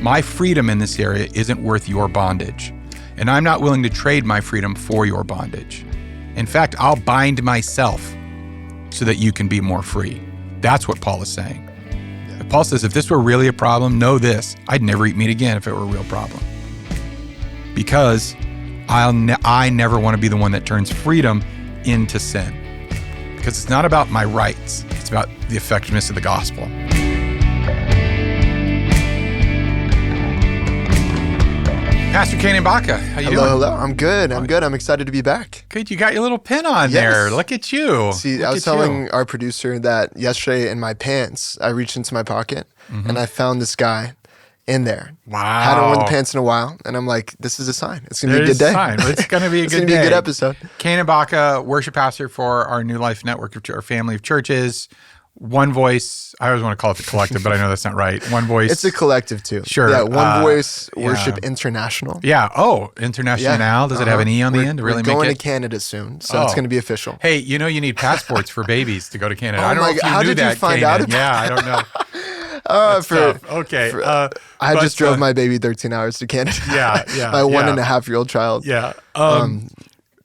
My freedom in this area isn't worth your bondage. And I'm not willing to trade my freedom for your bondage. In fact, I'll bind myself so that you can be more free. That's what Paul is saying. Yeah. Paul says, if this were really a problem, know this, I'd never eat meat again if it were a real problem. Because I never want to be the one that turns freedom into sin. Because it's not about my rights, it's about the effectiveness of the gospel. Pastor Canaan Baca, how you doing? Hello. I'm good. I'm excited to be back. Good. You got your little pin on there. Look at you. See, I was telling our producer that yesterday in my pants, I reached into my pocket and I found this guy in there. Wow. Hadn't worn the pants in a while. And I'm like, this is a sign. It's going to be a good day. It's going to be a good day. It's going to be a good episode. Canaan Baca, worship pastor for our New Life Network, our family of churches. One Voice, I always want to call it the collective, but I know that's not right. One Voice. It's a collective too. Sure. Yeah, One Voice Worship International. Yeah. Oh, International. Yeah. Does it have an E on the end to really make it? We're going to Canada soon, so it's going to be official. Hey, you need passports for babies to go to Canada. Oh I don't know if you how knew did that, you find Canaan. out about Yeah, I don't know. Okay. I just drove my baby 13 hours to Canada. Yeah. My 1.5-year-old child. Yeah.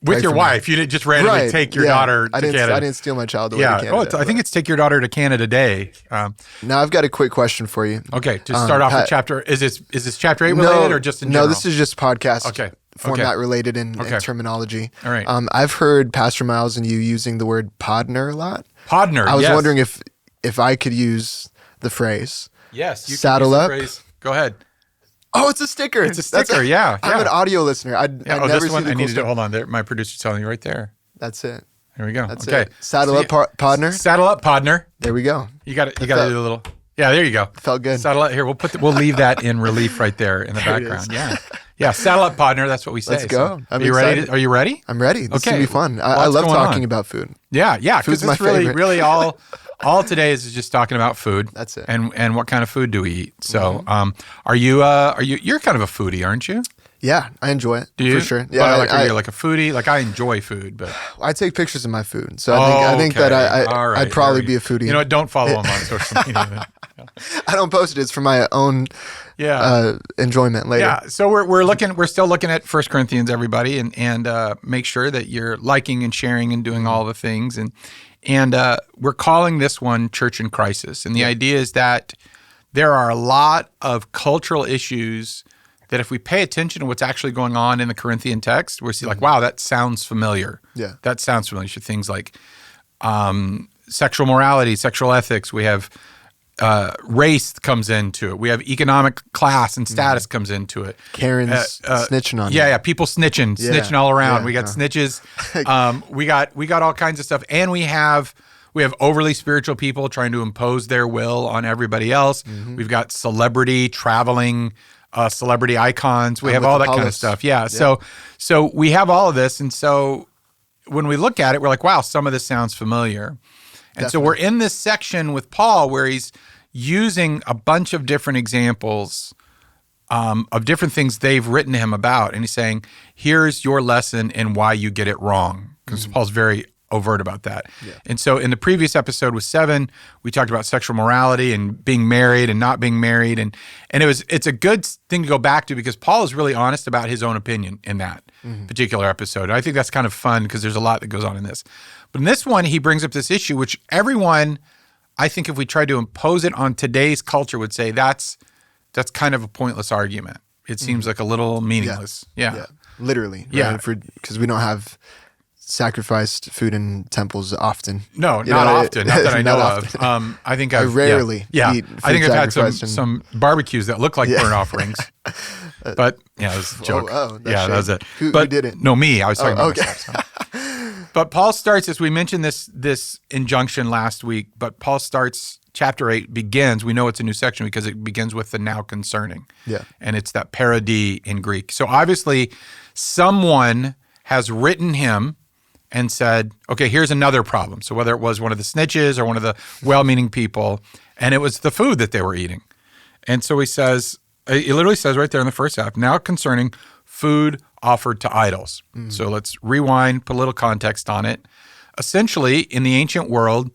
With your wife, you didn't just randomly take your daughter to Canada. I didn't steal my child away to Canada. I think it's Take Your Daughter to Canada Day. Now I've got a quick question for you. Okay, to start off with chapter, is this chapter 8 related or just in general? No, this is just podcast format related in terminology. All right. I've heard Pastor Miles and you using the word podner a lot. Podner, I was wondering if I could use the phrase. Yes, you saddle can use up. the phrase. Go ahead. Oh, it's a sticker. It's a sticker, yeah. I'm an audio listener. I'd never this seen one, the cool stuff. Hold on. There, my producer's telling you right there. That's it. Here we go. That's it. Saddle up, podner. Saddle up, podner. There we go. You got to do a little. Yeah, there you go. Felt good. Saddle up. Here, we'll leave that in relief right there in the background. Yeah. Saddle up, podner. That's what we say. Let's go. Are you ready? Are you ready? I'm ready. This is gonna be fun. I love talking about food. Yeah. Because it's really all today is just talking about food. That's it. And what kind of food do we eat? So, you're kind of a foodie, aren't you? Yeah, I enjoy it. Do you? For sure. Yeah. Are you like a foodie? Like I enjoy food, but I take pictures of my food. So I think that I'd probably be a foodie. You know what? Don't follow him on social media. I don't post it. It's for my own enjoyment later. Yeah. So we're still looking at 1 Corinthians, everybody, and make sure that you're liking and sharing and doing all the things. And we're calling this one Church in Crisis. And the idea is that there are a lot of cultural issues that if we pay attention to what's actually going on in the Corinthian text, we'll see like, wow, that sounds familiar. Yeah. That sounds familiar. Things like sexual morality, sexual ethics. We have race comes into it. We have economic class and status comes into it. Karen's snitching on Yeah, people snitching all around. Yeah, we got snitches. We got all kinds of stuff, and we have overly spiritual people trying to impose their will on everybody else. Mm-hmm. We've got celebrity traveling, celebrity icons. We have all that kind of stuff. Yeah. So we have all of this, and so when we look at it, we're like, wow, some of this sounds familiar. And so we're in this section with Paul where he's using a bunch of different examples of different things they've written to him about. And he's saying, here's your lesson in why you get it wrong. Because Paul's very overt about that. Yeah. And so in the previous episode with 7, we talked about sexual morality and being married and not being married. And it's a good thing to go back to because Paul is really honest about his own opinion in that particular episode. And I think that's kind of fun because there's a lot that goes on in this. But in this one, he brings up this issue, which everyone, I think if we tried to impose it on today's culture, would say that's kind of a pointless argument. It seems like a little meaningless. Yeah. Literally. Yeah. Because we don't have sacrificed food in temples often. No, not often. Not that I know of. I think I rarely eat food I think I've had sacrificed some barbecues that look like burnt offerings. But it was a joke. That was it. Who did it? No, me. I was talking about myself. So. But Paul starts, as we mentioned this injunction last week, but Paul starts, chapter 8 begins, we know it's a new section because it begins with the now concerning. Yeah. And it's that parodi in Greek. So obviously someone has written him and said, okay, here's another problem. So whether it was one of the snitches or one of the well-meaning people, and it was the food that they were eating. And so he literally says right there in the first half, now concerning food offered to idols. So let's rewind, put a little context on it. Essentially, in the ancient world,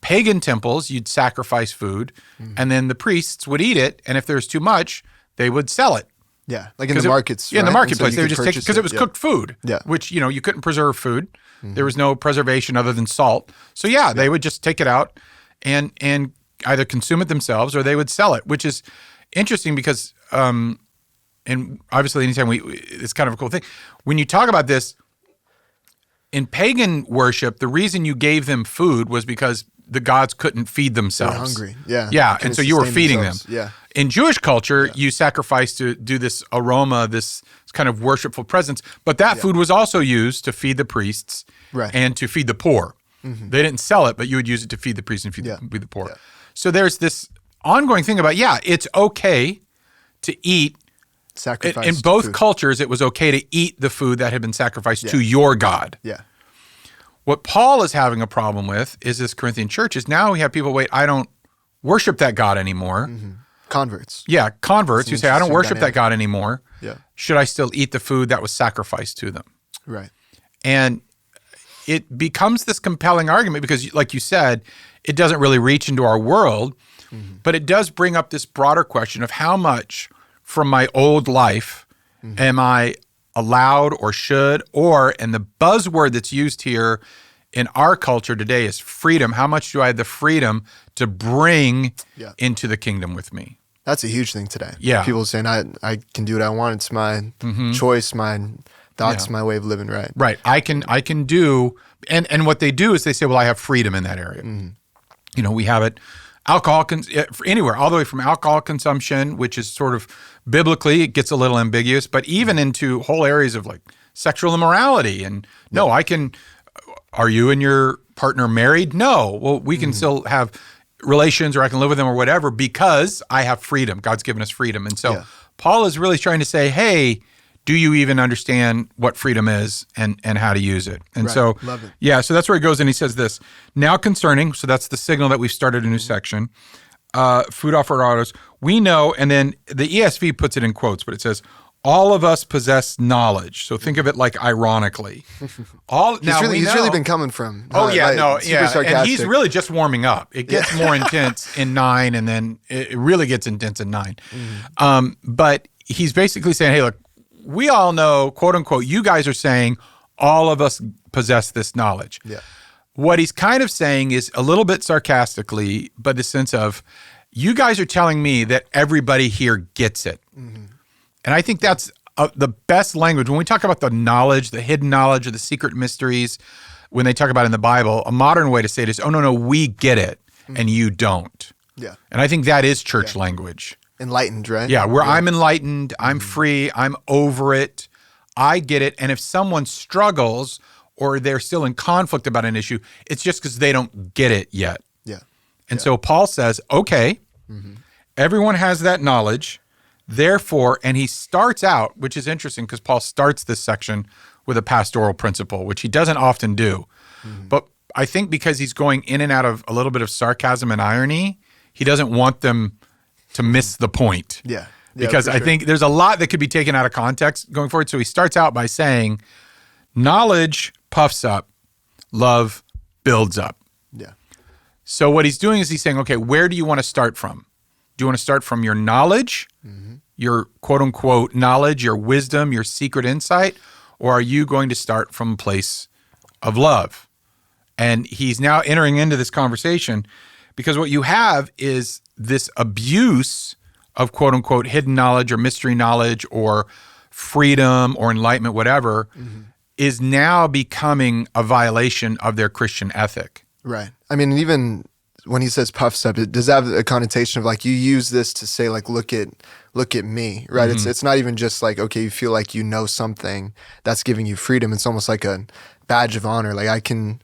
pagan temples, you'd sacrifice food, and then the priests would eat it, and if there's too much, they would sell it. Yeah, like in the markets. Yeah, in the right? marketplace, So they you would could just take purchase because it was cooked food. Yeah. Which you couldn't preserve food. There was no preservation other than salt. So they would just take it out and either consume it themselves or they would sell it, which is interesting because and obviously anytime it's kind of a cool thing when you talk about this. In pagan worship, the reason you gave them food was because the gods couldn't feed themselves. They're hungry. Yeah. Yeah, and so you were feeding them. Yeah. In Jewish culture, you sacrifice to do this aroma, this kind of worshipful presence, but that food was also used to feed the priests and to feed the poor. They didn't sell it, but you would use it to feed the priests and feed the poor. Yeah. So there's this ongoing thing about, it's okay to eat. In both food. cultures, it was okay to eat the food that had been sacrificed to your God. Yeah. What Paul is having a problem with is this Corinthian church is now we have people, I don't worship that God anymore. Converts. Yeah, converts who say, I don't worship that God anymore. Yeah. Should I still eat the food that was sacrificed to them? Right. And it becomes this compelling argument because, like you said, it doesn't really reach into our world, but it does bring up this broader question of how much from my old life am I allowed or should, and the buzzword that's used here in our culture today is freedom. How much do I have the freedom to bring into the kingdom with me? That's a huge thing today. Yeah. People saying, I can do what I want. It's my choice, my thoughts, my way of living, right? Right. I can do, and what they do is they say, well, I have freedom in that area. We have it. Alcohol, anywhere, all the way from alcohol consumption, which is sort of biblically, it gets a little ambiguous, but even into whole areas of like sexual immorality. And are you and your partner married? No. Well, we can still have relations or I can live with them or whatever because I have freedom. God's given us freedom. And so Paul is really trying to say, hey, do you even understand what freedom is and how to use it? And so, love it. So that's where he goes and he says this, now concerning, so that's the signal that we've started a new section, food offered others, we know, and then the ESV puts it in quotes, but it says, all of us possess knowledge. So think of it like ironically. He's really been coming from. Super sarcastic. And he's really just warming up. It gets more intense in 9, and then it really gets intense in 9. But he's basically saying, hey, look, we all know, quote unquote, you guys are saying all of us possess this knowledge. Yeah. What he's kind of saying is a little bit sarcastically, but the sense of, you guys are telling me that everybody here gets it. And I think that's the best language. When we talk about the knowledge, the hidden knowledge or the secret mysteries, when they talk about it in the Bible, a modern way to say it is, oh, no, we get it and you don't. Yeah. And I think that is church language. Enlightened, right? Yeah, I'm enlightened, I'm free, I'm over it, I get it. And if someone struggles or they're still in conflict about an issue, it's just because they don't get it yet. Yeah. And so Paul says, okay, everyone has that knowledge, therefore, and he starts out, which is interesting because Paul starts this section with a pastoral principle, which he doesn't often do. But I think because he's going in and out of a little bit of sarcasm and irony, he doesn't want them to miss the point. Yeah. Because I think there's a lot that could be taken out of context going forward. So he starts out by saying, knowledge puffs up, love builds up. Yeah. So what he's doing is he's saying, okay, where do you want to start from? Do you want to start from your knowledge, your quote unquote knowledge, your wisdom, your secret insight, or are you going to start from a place of love? And he's now entering into this conversation because what you have is this abuse of quote unquote hidden knowledge or mystery knowledge or freedom or enlightenment, whatever, is now becoming a violation of their Christian ethic. Right. I mean, even when he says puffs up, it does have a connotation of like you use this to say like, look at me, right? It's not even just like, okay, you feel like you know something that's giving you freedom. It's almost like a badge of honor. Like I can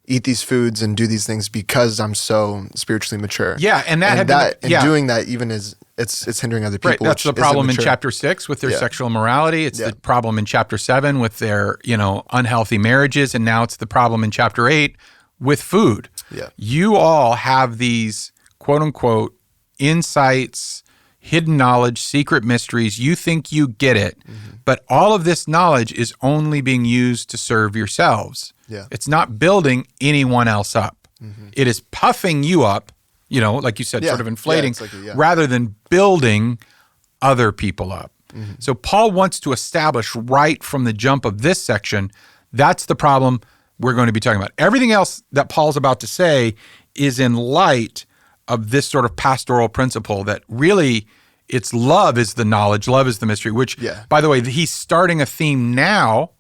eat these foods and do these things because I'm so spiritually mature. Yeah, and doing that even is it's hindering other people. Right, that's the problem in chapter 6 with their sexual immorality. It's the problem in chapter 7 with their unhealthy marriages, and now it's the problem in chapter 8 with food. Yeah, you all have these quote unquote insights, hidden knowledge, secret mysteries. You think you get it, but all of this knowledge is only being used to serve yourselves. Yeah. It's not building anyone else up. It is puffing you up, like you said, sort of inflating, rather than building other people up. So Paul wants to establish right from the jump of this section, that's the problem we're going to be talking about. Everything else that Paul's about to say is in light of this sort of pastoral principle that really it's love is the knowledge, love is the mystery, which, by the way, he's starting a theme now,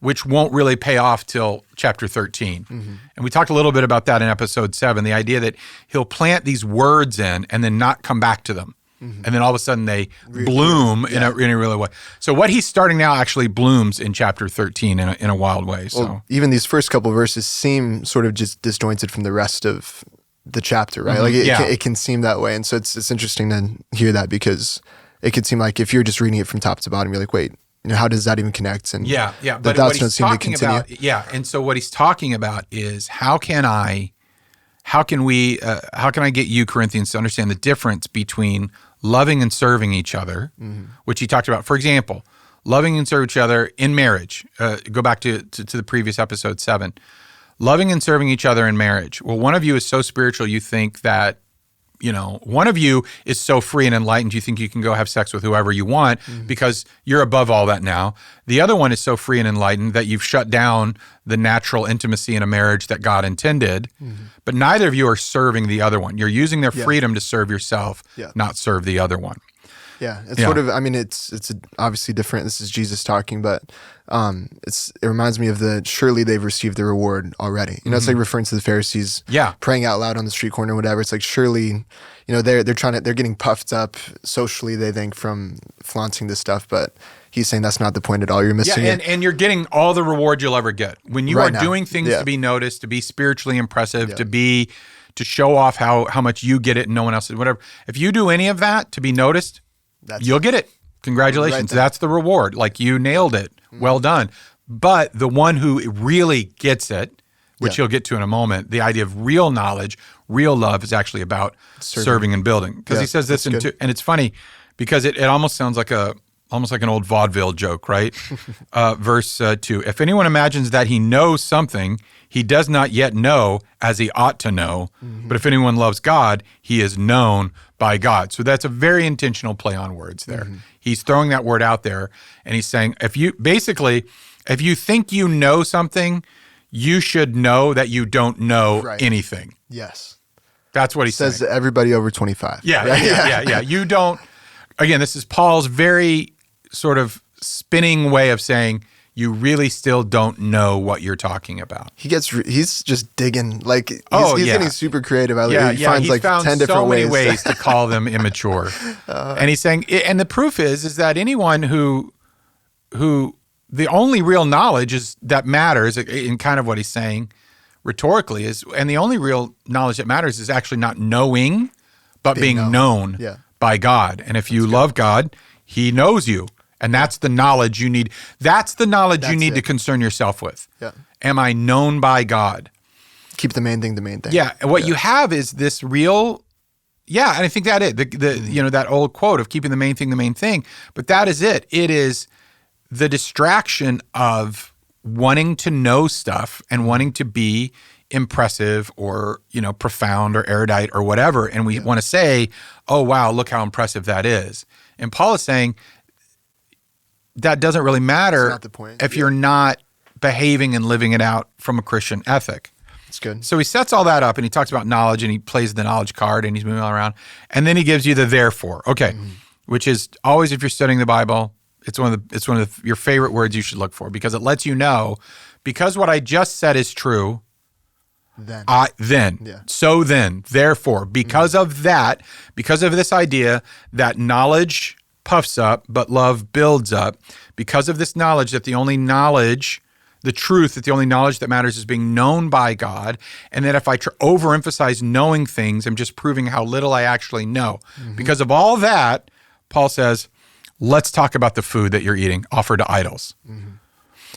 which won't really pay off till chapter 13. And we talked a little bit about that in episode 7, the idea that he'll plant these words in and then not come back to them. And then all of a sudden they bloom in a really way. So what he's starting now actually blooms in chapter 13 in a wild way. So well, even these first couple verses seem sort of just disjointed from the rest of the chapter, right? Like it can seem that way. And so it's interesting to hear that, because it could seem like if you're just reading it from top to bottom, you're like, wait, how does that even connect? And but what he's talking about, and so what he's talking about is how can I get you, Corinthians, to understand the difference between loving and serving each other, which he talked about. For example, loving and serving each other in marriage. Go back to the previous episode 7. Loving and serving each other in marriage. Well, one of you is so spiritual you think that, one of you is so free and enlightened you think you can go have sex with whoever you want because you're above all that now. The other one is so free and enlightened that you've shut down the natural intimacy in a marriage that God intended, but neither of you are serving the other one. You're using their freedom to serve yourself, not serve the other one. Yeah, it's sort of, it's obviously different. This is Jesus talking, but it reminds me of surely they've received the reward already. It's like referring to the Pharisees praying out loud on the street corner or whatever. It's like, surely, they're getting puffed up socially, they think, from flaunting this stuff, but he's saying that's not the point at all. You're missing it. And you're getting all the reward you'll ever get. When you are doing things to be noticed, to be spiritually impressive, to show off how much you get it and no one else did, whatever. If you do any of that to be noticed, you'll get it. Congratulations. That's the reward. Like, you nailed it. Well done. But the one who really gets it, which you'll get to in a moment, the idea of real knowledge, real love is actually about serving and building. Because he says this and it's funny because it almost sounds like almost like an old vaudeville joke, right? Verse 2, if anyone imagines that he knows something, he does not yet know as he ought to know. But if anyone loves God, he is known by God. So that's a very intentional play on words there. He's throwing that word out there, and he's saying, if you think you know something, you should know that you don't know anything. Yes. That's what he says saying. To everybody over 25. Yeah. You don't, again, this is Paul's very sort of spinning way of saying, you really still don't know what you're talking about. He's just digging, like, he's getting super creative. He finds like 10 different so many ways to call them immature. And he's saying, and the proof is that anyone who the only real knowledge is that matters in kind of what he's saying rhetorically is, and the only real knowledge that matters is actually not knowing, but being known by God. And if you love God, he knows you. And that's the knowledge you need. That's the knowledge you need to concern yourself with. Yeah. Am I known by God? Keep the main thing the main thing. Yeah. And what you have is this real, and I think that that old quote of keeping the main thing. But that is it. It is the distraction of wanting to know stuff and wanting to be impressive or, profound or erudite or whatever. And we want to say, oh, wow, look how impressive that is. And Paul is saying, that doesn't really matter if you're not behaving and living it out from a Christian ethic. That's good. So he sets all that up and he talks about knowledge and he plays the knowledge card and he's moving all around. And then he gives you the therefore. Okay. Which is always, if you're studying the Bible, it's one of your favorite words you should look for, because it lets you know, because what I just said is true. So then, therefore, because of that, because of this idea that knowledge puffs up, but love builds up, because of this knowledge that the only knowledge that matters is being known by God, and that if I overemphasize knowing things, I'm just proving how little I actually know. Because of all that, Paul says, let's talk about the food that you're eating offered to idols.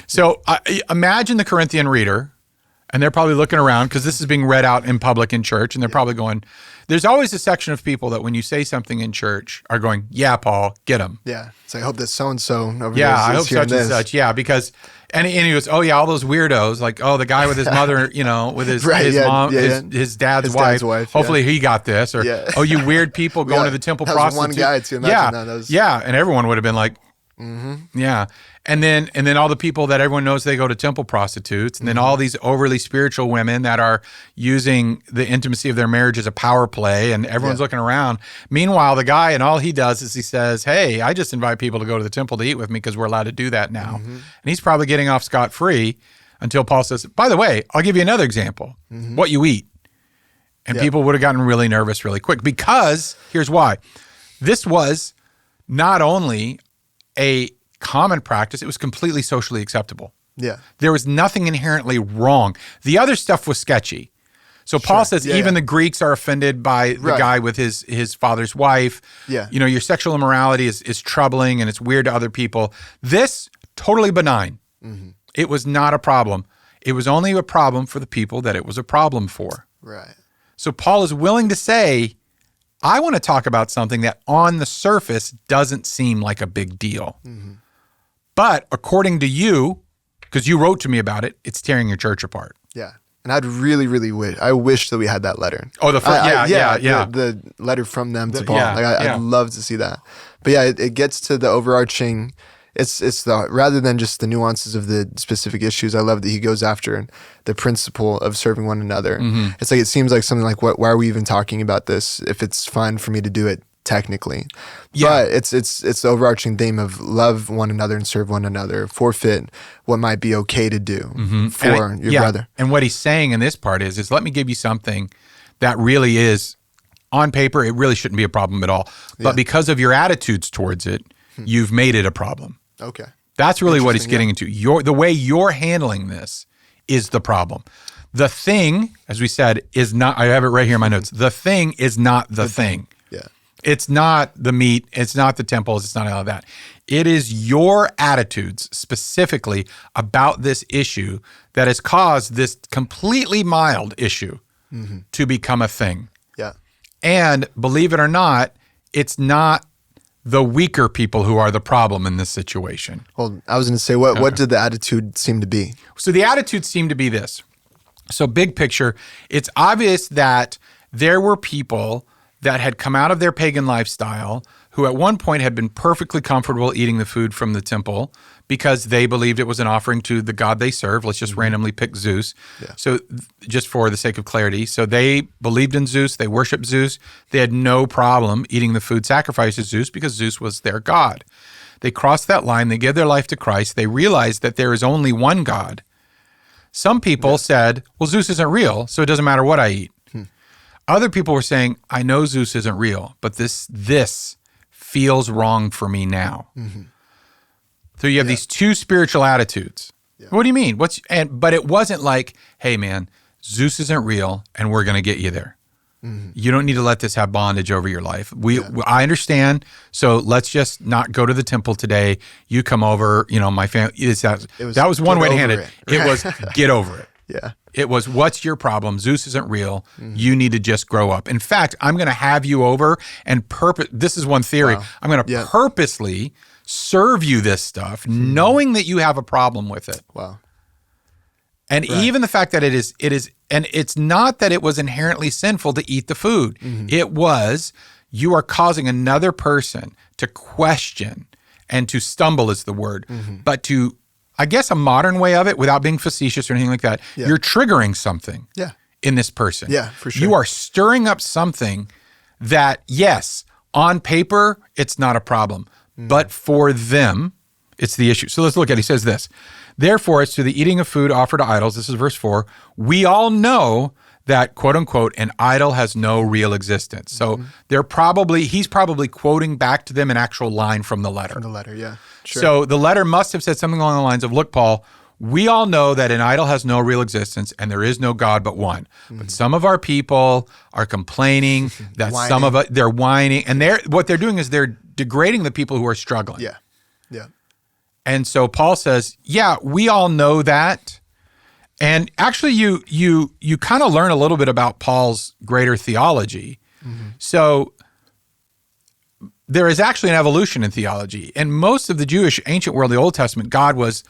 So imagine the Corinthian reader, and they're probably looking around because this is being read out in public in church, and they're probably going, there's always a section of people that when you say something in church are going, yeah, Paul, get them. Yeah. So I hope that so-and-so over I hope such and such. Yeah, because And he goes, oh yeah, all those weirdos, like, oh, the guy with his mother, with his mom, his dad's wife. Hopefully he got this. Or, oh, you weird people going to the temple prostitutes. One guy to imagine that. Yeah. And everyone would have been like, yeah. And then all the people that everyone knows they go to temple prostitutes, and then all these overly spiritual women that are using the intimacy of their marriage as a power play, and everyone's looking around. Meanwhile, the guy, and all he does is he says, hey, I just invite people to go to the temple to eat with me because we're allowed to do that now. And he's probably getting off scot-free until Paul says, by the way, I'll give you another example, what you eat. And people would have gotten really nervous really quick, because here's why. This was not only a common practice, it was completely socially acceptable. Yeah. There was nothing inherently wrong. The other stuff was sketchy. So Paul says even the Greeks are offended by the guy with his father's wife. Yeah. Your sexual immorality is troubling and it's weird to other people. This, totally benign. It was not a problem. It was only a problem for the people that it was a problem for. Right. So Paul is willing to say, I want to talk about something that on the surface doesn't seem like a big deal. But according to you, because you wrote to me about it, it's tearing your church apart. Yeah. And I'd really, really wish that we had that letter. Oh, the first, the letter from them to Paul. I'd love to see that. But yeah, it gets to the overarching, it's the, rather than just the nuances of the specific issues, I love that he goes after the principle of serving one another. It's like, it seems like something like, why are we even talking about this if it's fine for me to do it technically? But it's the overarching theme of love one another and serve one another, forfeit what might be okay to do for your brother. And what he's saying in this part is let me give you something that really is, on paper, it really shouldn't be a problem at all. But because of your attitudes towards it, you've made it a problem. Okay. That's really what he's getting into. The way you're handling this is the problem. The thing, as we said, is not, I have it right here in my notes, the thing is not the thing. Yeah. It's not the meat. It's not the temples. It's not all of that. It is your attitudes specifically about this issue that has caused this completely mild issue to become a thing. Yeah. And believe it or not, it's not the weaker people who are the problem in this situation. Well, I was going to say, what did the attitude seem to be? So the attitude seemed to be this. So big picture, it's obvious that there were people that had come out of their pagan lifestyle who at one point had been perfectly comfortable eating the food from the temple because they believed it was an offering to the god they serve. Let's just randomly pick Zeus. Yeah. So just for the sake of clarity. So they believed in Zeus. They worshiped Zeus. They had no problem eating the food sacrificed to Zeus because Zeus was their god. They crossed that line. They gave their life to Christ. They realized that there is only one God. Some people said, well, Zeus isn't real, so it doesn't matter what I eat. Other people were saying, I know Zeus isn't real, but this feels wrong for me now. So you have these two spiritual attitudes. What do you mean? But it wasn't like, hey man, Zeus isn't real and we're going to get you there. You don't need to let this have bondage over your life. I understand. So let's just not go to the temple today. You come over, my family. That was one way to handle it. It was get over it. Yeah. It was, what's your problem? Zeus isn't real. You need to just grow up. In fact, I'm going to have you over and this is one theory. Wow. I'm going to purposely serve you this stuff, knowing that you have a problem with it. Wow. And even the fact that it is, and it's not that it was inherently sinful to eat the food. It was, you are causing another person to question and to stumble is the word, but to, I guess a modern way of it, without being facetious or anything like that, you're triggering something in this person. Yeah, for sure. You are stirring up something that, yes, on paper, it's not a problem, but for them, it's the issue. So let's look at it. He says this, therefore, as to the eating of food offered to idols, this is verse 4, we all know that, quote unquote, an idol has no real existence. So he's probably quoting back to them an actual line from the letter. From the letter, yeah. Sure. So the letter must have said something along the lines of, look, Paul, we all know that an idol has no real existence and there is no God but one. But some of our people are complaining that some of us, they're whining, and what they're doing is they're degrading the people who are struggling. Yeah. Yeah. And so Paul says, yeah, we all know that. And actually you kind of learn a little bit about Paul's greater theology. So there is actually an evolution in theology. And most of the Jewish ancient world, the Old Testament, God was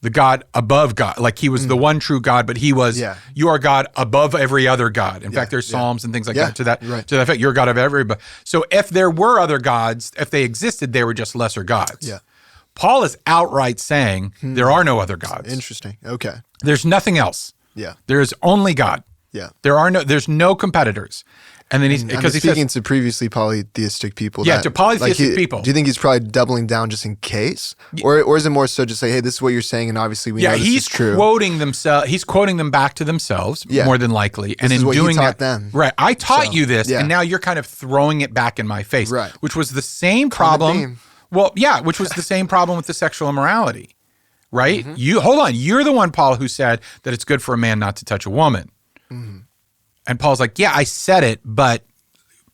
the God above God. Like he was the one true God, but he was, you are God above every other God. In fact, there's Psalms and things like that to that effect. You're God of everybody. So if there were other gods, if they existed, they were just lesser gods. Yeah. Paul is outright saying there are no other gods. Interesting. Okay. There's nothing else. Yeah. There is only God. Yeah. There's no competitors. And then he's because he's speaking to previously polytheistic people. Yeah, to polytheistic people. Do you think he's probably doubling down just in case, or is it more so just like, hey, this is what you're saying, and obviously we know this is true? Yeah, he's quoting themselves. He's quoting them back to themselves more than likely. And in doing that, them. Right? I taught you this, and now you're kind of throwing it back in my face, right? Which was the same problem. Well, yeah, which was the same problem with the sexual immorality, right? You hold on. You're the one, Paul, who said that it's good for a man not to touch a woman, and Paul's like, yeah, I said it, but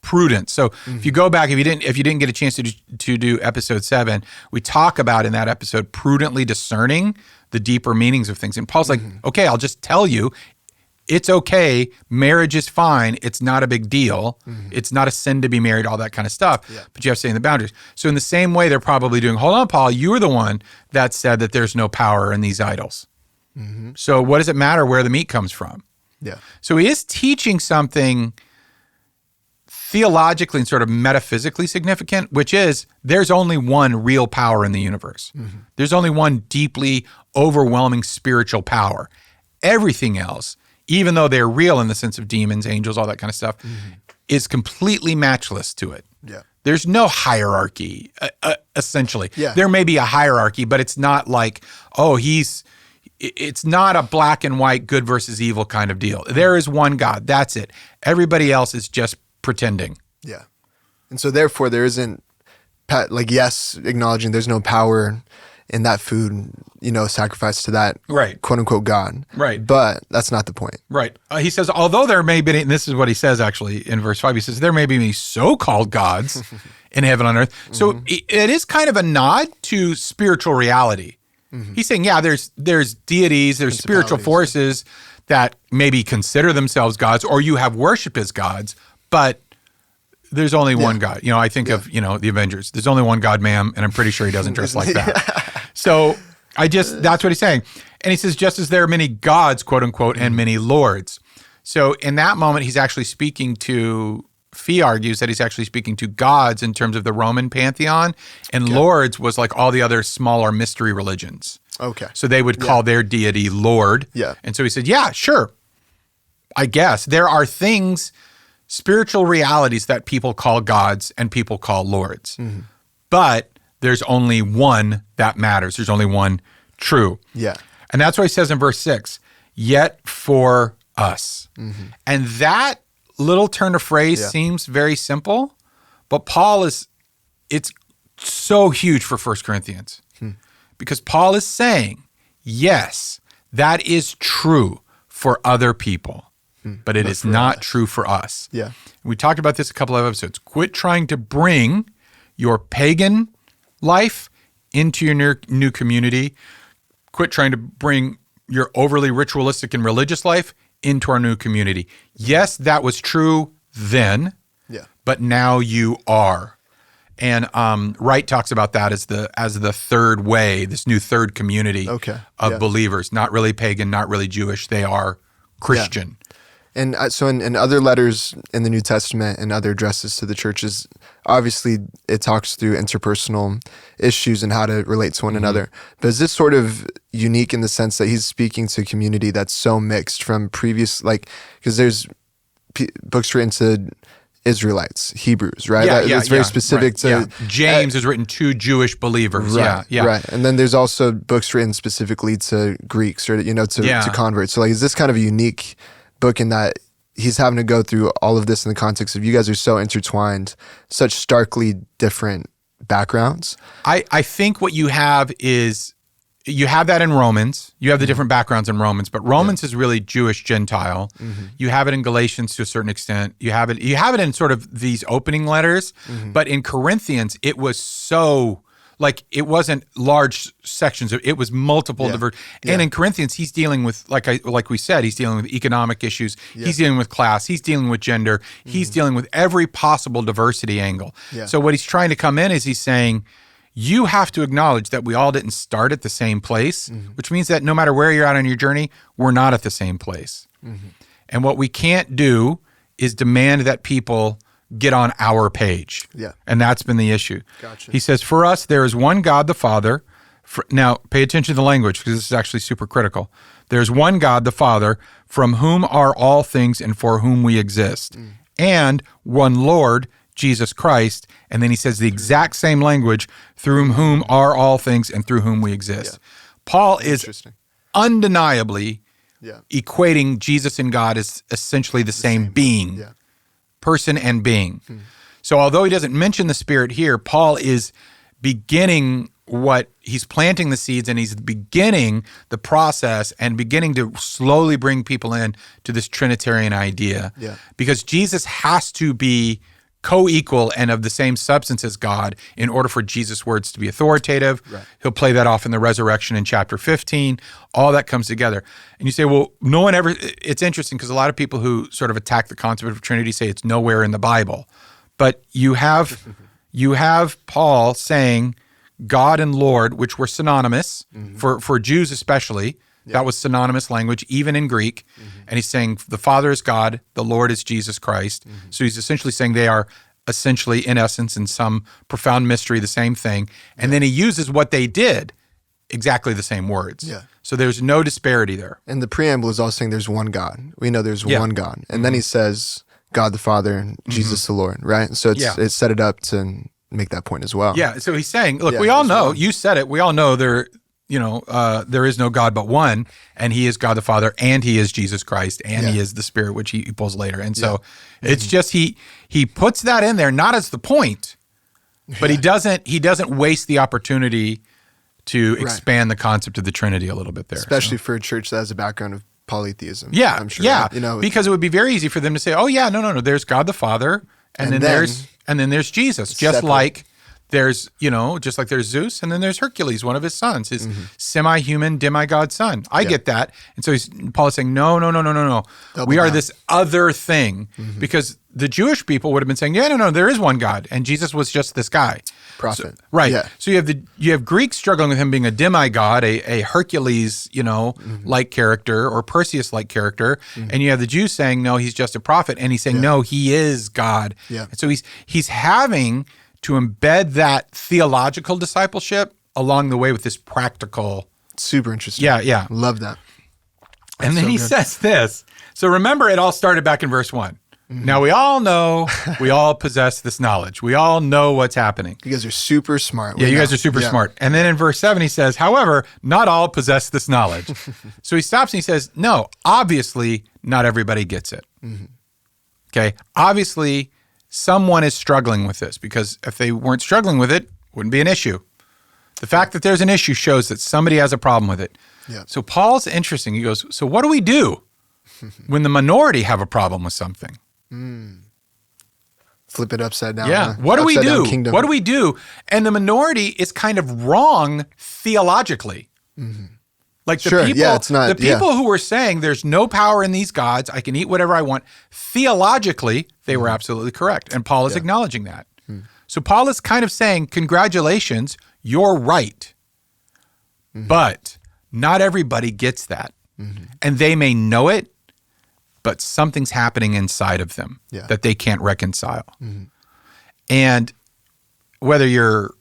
prudence. So if you go back, if you didn't get a chance to do episode 7, we talk about in that episode prudently discerning the deeper meanings of things. And Paul's like, okay, I'll just tell you, it's okay. Marriage is fine. It's not a big deal. It's not a sin to be married, all that kind of stuff. Yeah. But you have to stay in the boundaries. So in the same way, they're probably doing, hold on, Paul, you were the one that said that there's no power in these idols. So what does it matter where the meat comes from? Yeah. So he is teaching something theologically and sort of metaphysically significant, which is there's only one real power in the universe. There's only one deeply overwhelming spiritual power. Everything else, even though they're real in the sense of demons, angels, all that kind of stuff, is completely matchless to it. Yeah. There's no hierarchy, essentially. Yeah. There may be a hierarchy, but it's not like, it's not a black and white good versus evil kind of deal. There is one God. That's it. Everybody else is just pretending. Yeah. And so therefore there isn't acknowledging there's no power in that food, sacrificed to that quote unquote God. Right. But that's not the point. Right. He says, although there may be, and this is what he says actually in verse 5, he says, there may be so-called gods in heaven on earth. So it is kind of a nod to spiritual reality. He's saying, there's deities, there's spiritual forces that maybe consider themselves gods, or you have worshiped as gods, but there's only one God. I think of, the Avengers. There's only one God, ma'am, and I'm pretty sure he doesn't dress like that. So that's what he's saying. And he says, just as there are many gods, quote unquote, and many lords. So in that moment, he's actually speaking to, Fee argues that he's actually speaking to gods in terms of the Roman pantheon, and lords was like all the other smaller mystery religions. Okay. So they would call their deity Lord. Yeah. And so he said, yeah, sure. I guess there are things, spiritual realities that people call gods and people call lords. But there's only one that matters. There's only one true. Yeah. And that's what he says in verse 6, yet for us. And that little turn of phrase seems very simple, but it's so huge for 1 Corinthians. Because Paul is saying, yes, that is true for other people, but it is not true for us. Yeah. We talked about this a couple of episodes. Quit trying to bring your pagan life into your new community. Quit trying to bring your overly ritualistic and religious life into our new community. Yes, that was true then, but now you are. And Wright talks about that as the third way, this new third community of believers, not really pagan, not really Jewish. They are Christian. Yeah. And so in other letters in the New Testament and other addresses to the churches, obviously it talks through interpersonal issues and how to relate to one another. But is this sort of unique in the sense that he's speaking to a community that's so mixed from previous, because there's books written to Israelites, Hebrews, right? It's very specific to... James is written to Jewish believers. Right. And then there's also books written specifically to Greeks or, to converts. So is this kind of a unique book in that he's having to go through all of this in the context of you guys are so intertwined, such starkly different backgrounds? I think what you have is, you have that in Romans. You have the different backgrounds in Romans, but Romans is really Jewish Gentile. You have it in Galatians to a certain extent. You have it in sort of these opening letters, but in Corinthians, it was so... it wasn't large sections. It was multiple diverse. And in Corinthians, he's dealing with, like we said, he's dealing with economic issues. He's dealing with class. He's dealing with gender. He's dealing with every possible diversity angle. So what he's trying to come in is he's saying, you have to acknowledge that we all didn't start at the same place, which means that no matter where you're at on your journey, we're not at the same place. And what we can't do is demand that people get on our page. Yeah. And that's been the issue. Gotcha. He says, for us, there is one God the Father. Now, pay attention to the language because this is actually super critical. There's one God the Father, from whom are all things and for whom we exist. And one Lord, Jesus Christ. And then he says the exact same language, through whom are all things and through whom we exist. Yeah. Paul is undeniably equating Jesus and God as essentially the same being, person and being. So although he doesn't mention the Spirit here, Paul is beginning what he's planting the seeds, and he's beginning the process and beginning to slowly bring people in to this Trinitarian idea. Because Jesus has to be co-equal and of the same substance as God in order for Jesus' words to be authoritative. He'll play that off in the resurrection in chapter 15. All that comes together. And you say, well, no one ever, it's interesting because a lot of people who sort of attack the concept of Trinity say it's nowhere in the Bible. But you have Paul saying God and Lord, which were synonymous for Jews especially. That was synonymous language, even in Greek. And he's saying the Father is God, the Lord is Jesus Christ. So he's essentially saying they are essentially, in essence, in some profound mystery, the same thing. And then he uses what they did, exactly the same words. So there's no disparity there. And the preamble is also saying there's one God. We know there's one God. And then he says God the Father and Jesus the Lord, right? So it's set it up to make that point as well. Yeah, so he's saying, look, we all know, you said it, we all know there is no God but one, and he is God the Father, and he is Jesus Christ, and he is the Spirit, which he pulls later. And so it's just he puts that in there, not as the point, but he doesn't waste the opportunity to expand the concept of the Trinity a little bit there. Especially for a church that has a background of polytheism. Yeah, I'm sure. Yeah, you because it would be very easy for them to say, oh yeah, no, there's God the Father, and then there's Jesus, just separate. like there's Zeus, and then there's Hercules, one of his sons, his semi-human demigod son. I get that. And so Paul is saying, no. We are this other thing. Because the Jewish people would have been saying, no, there is one God, and Jesus was just this guy. Prophet. So, right. Yeah. So you have Greeks struggling with him being a demigod, a Hercules, like character, or Perseus-like character. And you have the Jews saying, no, he's just a prophet. And he's saying, no, he is God. And so he's having to embed that theological discipleship along the way with this practical. Super interesting. Yeah. Love that. And then he says this. So remember, it all started back in verse 1. Now we all know, we all possess this knowledge. We all know what's happening. You guys are super smart. You guys are super smart. And then in verse 7, he says, however, not all possess this knowledge. So he stops and he says, no, obviously not everybody gets it. Okay. Obviously, someone is struggling with this, because if they weren't struggling with it, wouldn't be an issue. The fact that there's an issue shows that somebody has a problem with it. So Paul's interesting. He goes, so what do we do when the minority have a problem with something? Flip it upside down. Yeah. What do we do? What do we do? And the minority is kind of wrong theologically. Like the people who were saying there's no power in these gods, I can eat whatever I want, theologically, they were absolutely correct. And Paul is acknowledging that. So Paul is kind of saying, congratulations, you're right. But not everybody gets that. And they may know it, but something's happening inside of them that they can't reconcile. And whether you're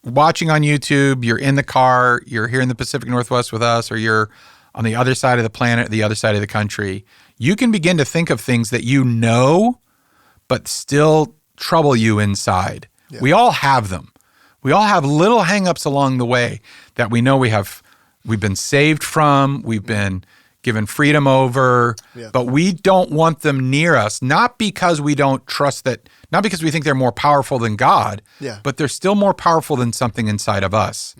watching on YouTube, you're in the car, you're here in the Pacific Northwest with us, or you're on the other side of the planet, the other side of the country, you can begin to think of things that you know, but still trouble you inside. We all have them. We all have little hangups along the way that we know we've been saved from, we've been given freedom over, but we don't want them near us, not because we don't trust that, not because we think they're more powerful than God, but they're still more powerful than something inside of us.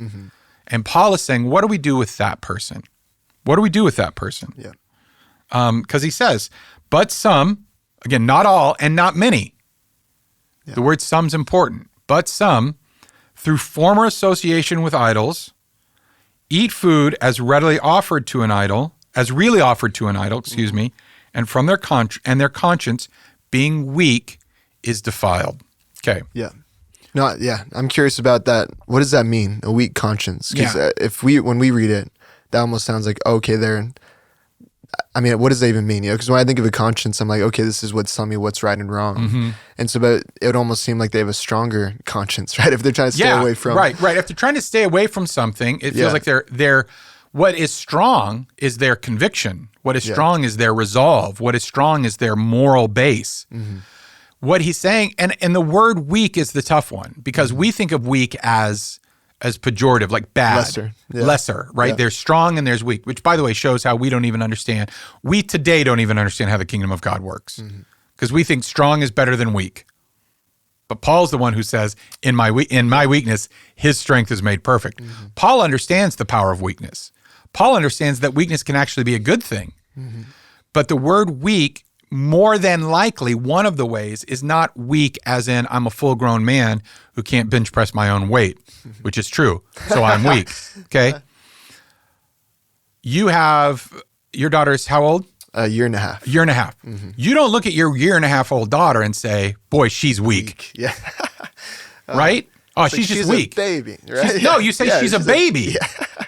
And Paul is saying, what do we do with that person? What do we do with that person? Because he says, but some, again, not all and not many. The word some's important. But some, through former association with idols, eat food as really offered to an idol, and from their conscience, being weak, is defiled. Okay. No, yeah, I'm curious about that. What does that mean? A weak conscience? Because when we read it, that almost sounds like okay, what does that even mean? Because when I think of a conscience, I'm like, okay, this is what's telling me what's right and wrong. And so, but it would almost seem like they have a stronger conscience, right? If they're trying to stay away from right. If they're trying to stay away from something, it feels like they're what is strong is their conviction. What is strong is their resolve. What is strong is their moral base. What he's saying, and the word weak is the tough one, because we think of weak as pejorative, like bad, lesser, right? There's strong and there's weak, which by the way shows how we don't even understand. We today don't even understand how the kingdom of God works, because we think strong is better than weak. But Paul's the one who says, in my weakness, his strength is made perfect. Paul understands the power of weakness. Paul understands that weakness can actually be a good thing. But the word weak, more than likely, one of the ways is not weak as in I'm a full-grown man who can't bench press my own weight, which is true. So I'm weak, okay? You have, your daughter's how old? A year and a half. Year and a half. You don't look at your year and a half old daughter and say, boy, she's weak. Yeah. Right? Oh, she's just weak. A baby, right? No, you say she's a baby.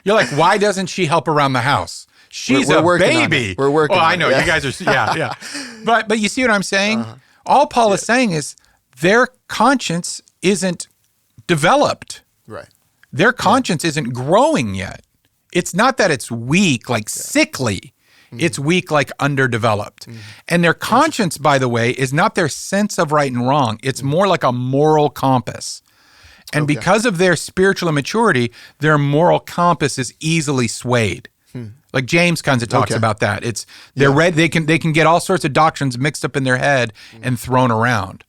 You're like, why doesn't she help around the house? She's a baby. We're working on it. I know. You guys are, yeah. But you see what I'm saying? All Paul is saying is their conscience isn't developed. Right. Their conscience isn't growing yet. It's not that it's weak, like sickly. It's weak, like underdeveloped. And their conscience, by the way, is not their sense of right and wrong. It's more like a moral compass. And because of their spiritual immaturity, their moral compass is easily swayed. Like James kind of talks about that. It's they can get all sorts of doctrines mixed up in their head and thrown around.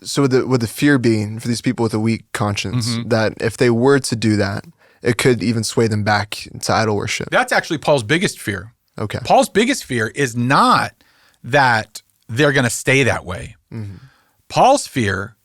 So with the fear being for these people with a weak conscience, that if they were to do that, it could even sway them back to idol worship. That's actually Paul's biggest fear. Okay. Paul's biggest fear is not that they're going to stay that way. Paul's fear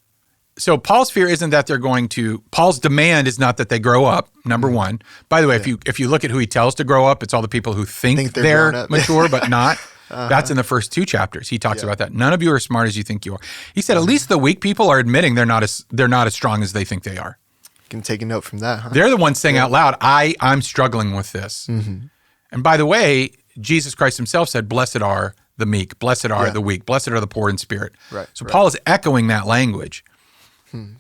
isn't that they're going to, Paul's demand is not that they grow up, number one. By the way, if you look at who he tells to grow up, it's all the people who think they're mature but not. That's in the first 2 chapters. He talks about that. None of you are as smart as you think you are. He said at least the weak people are admitting they're not as strong as they think they are. You can take a note from that, huh? They're the ones saying out loud, I'm struggling with this. And by the way, Jesus Christ himself said, blessed are the meek, blessed are the weak, blessed are the poor in spirit. So Paul is echoing that language.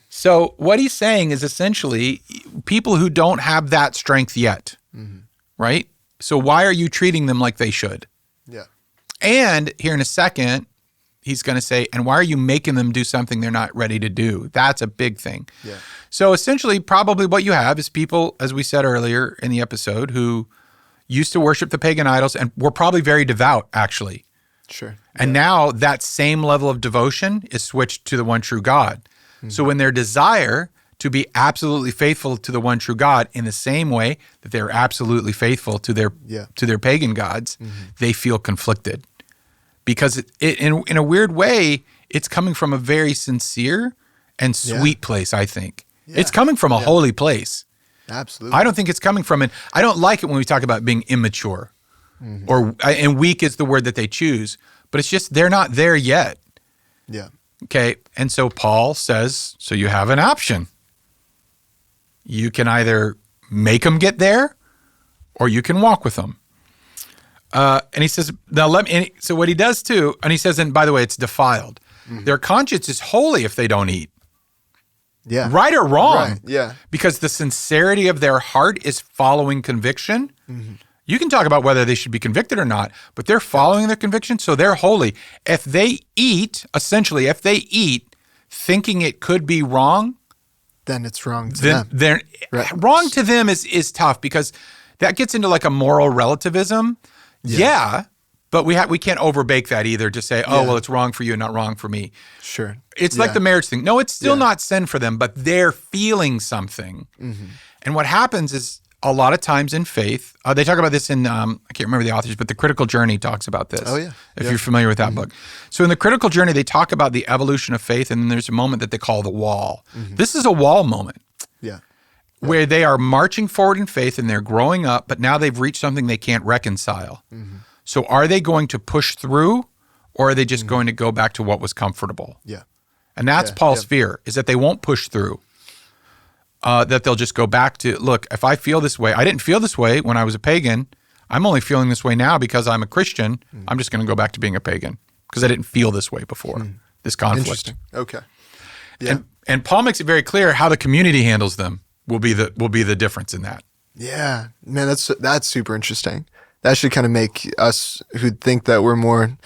So what he's saying is essentially people who don't have that strength yet, right? So why are you treating them like they should? Yeah. And here in a second, he's going to say, and why are you making them do something they're not ready to do? That's a big thing. Yeah. So essentially, probably what you have is people, as we said earlier in the episode, who used to worship the pagan idols and were probably very devout, actually. Sure. And now that same level of devotion is switched to the one true God. So when their desire to be absolutely faithful to the one true God in the same way that they're absolutely faithful to their pagan gods, they feel conflicted. Because in a weird way, it's coming from a very sincere and sweet place, I think. Yeah. It's coming from a holy place. Absolutely. I don't think it's coming from I don't like it when we talk about being immature. And weak is the word that they choose. But it's just they're not there yet. Yeah. Okay, and so Paul says, so you have an option. You can either make them get there, or you can walk with them. And he says, so what he does too, and he says, and by the way, it's defiled. Their conscience is holy if they don't eat. Yeah. Right or wrong. Right. Yeah. Because the sincerity of their heart is following conviction. You can talk about whether they should be convicted or not, but they're following their conviction, so they're holy. If they eat thinking it could be wrong, then it's wrong to them. Wrong to them is tough because that gets into like a moral relativism. Yeah, but we can't overbake that either to say, well, it's wrong for you and not wrong for me. Sure. It's like the marriage thing. No, it's still not sin for them, but they're feeling something. And what happens is, a lot of times in faith, they talk about this in, I can't remember the authors, but The Critical Journey talks about this. Oh, yeah. If you're familiar with that book. So in The Critical Journey, they talk about the evolution of faith, and then there's a moment that they call the wall. This is a wall moment. Yeah. Where they are marching forward in faith and they're growing up, but now they've reached something they can't reconcile. So are they going to push through, or are they just going to go back to what was comfortable? Yeah. And that's Paul's fear, is that they won't push through, that they'll just go back to, look, if I feel this way, I didn't feel this way when I was a pagan. I'm only feeling this way now because I'm a Christian. I'm just going to go back to being a pagan because I didn't feel this way before, this conflict. Interesting. Okay. Yeah. And Paul makes it very clear how the community handles them will be the difference in that. Yeah, man, that's super interesting. That should kind of make us who think that we're more